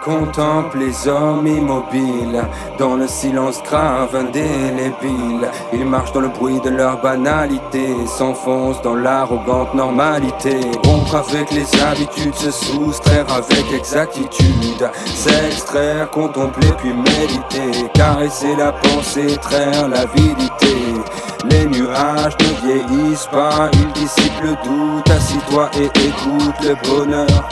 contemple les hommes immobiles, dans le silence grave indélébile. Ils marchent dans le bruit de leur banalité, s'enfoncent dans l'arrogante normalité. Rompre avec les habitudes, se soustraire avec exactitude, s'extraire, contempler puis méditer, caresser la pensée, traire l'avidité. Les nuages ne vieillissent pas, ils dissipent le doute. Assis-toi et écoute le bonheur.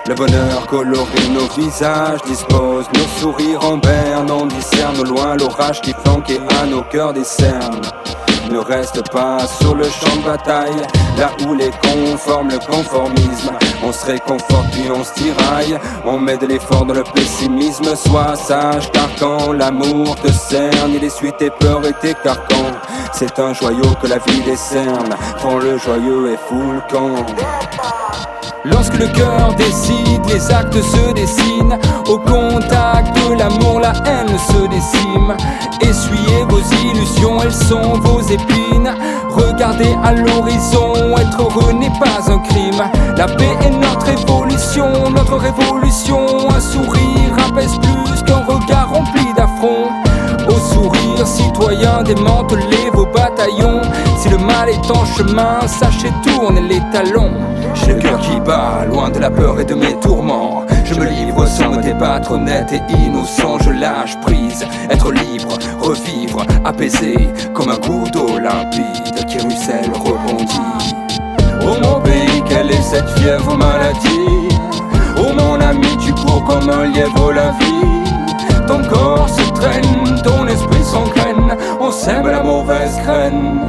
Le bonheur colore nos visages, dispose nos sourires en berne. On discerne au loin l'orage qui flanque et à nos cœurs des cernes. Ne reste pas sur le champ de bataille, là où les cons forment le conformisme. On se réconforte puis on se tiraille, on met de l'effort dans le pessimisme. Sois sage car quand l'amour te cerne, il essuie tes peurs et tes carcans. C'est un joyau que la vie décerne, prends le joyeux et fous le camp. Lorsque le cœur décide, les actes se dessinent. Au contact de l'amour, la haine se décime. Essuyez vos illusions, elles sont vos épines. Regardez à l'horizon, être heureux n'est pas un crime. La paix est notre révolution, un sourire apaise plus qu'un regard rempli d'affront. Au sourire citoyen, démantelez vos bataillons. Si le mal est en chemin, sachez tourner les talons. J'ai le cœur qui bat, loin de la peur et de mes tourments. Je me livre sans me débattre, honnête et innocent. Je lâche prise, être libre, revivre, apaisé, comme un cours d'eau limpide qui ruisselle, rebondit. Oh mon pays, quelle est cette fièvre maladie? Oh mon ami, tu cours comme un lièvre la vie. Ton corps se traîne, ton esprit s'engraine, on sème la mauvaise graine.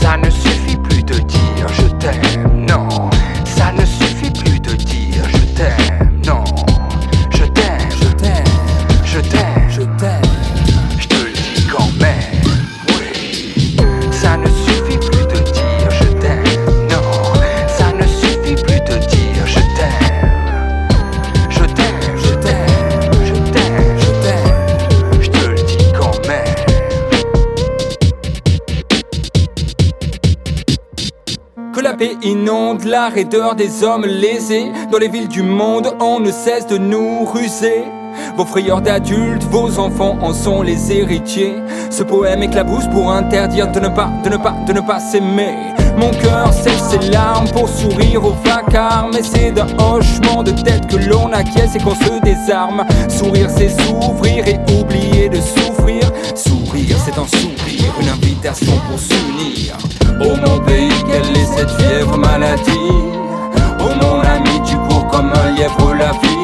Ça ne suffit plus de dire je t'aime, non. Ça ne suffit plus de dire je t'aime, non. Je t'aime, Je t'aime, je t'aime, je t'aime. je te le dis quand même, oui. Ça ne suffit plus de dire je t'aime, non. Ça ne suffit plus de dire je t'aime. Je t'aime, Je t'aime, je t'aime, je t'aime. je te le dis quand même. Que la paix inonde la raideur des hommes lésés. Dans les villes du monde, on ne cesse de nous ruser. Vos frayeurs d'adultes, vos enfants en sont les héritiers. Ce poème éclabousse pour interdire de ne pas s'aimer. Mon cœur sèche ses larmes pour sourire au vacarme. Mais c'est d'un hochement de tête que l'on acquiesce et qu'on se désarme. Sourire c'est s'ouvrir et oublier de souffrir. Sourire c'est un soupir, une invitation pour s'unir. Oh mon pays, quelle est cette fièvre maladie? Oh mon ami, tu cours comme un lièvre la vie.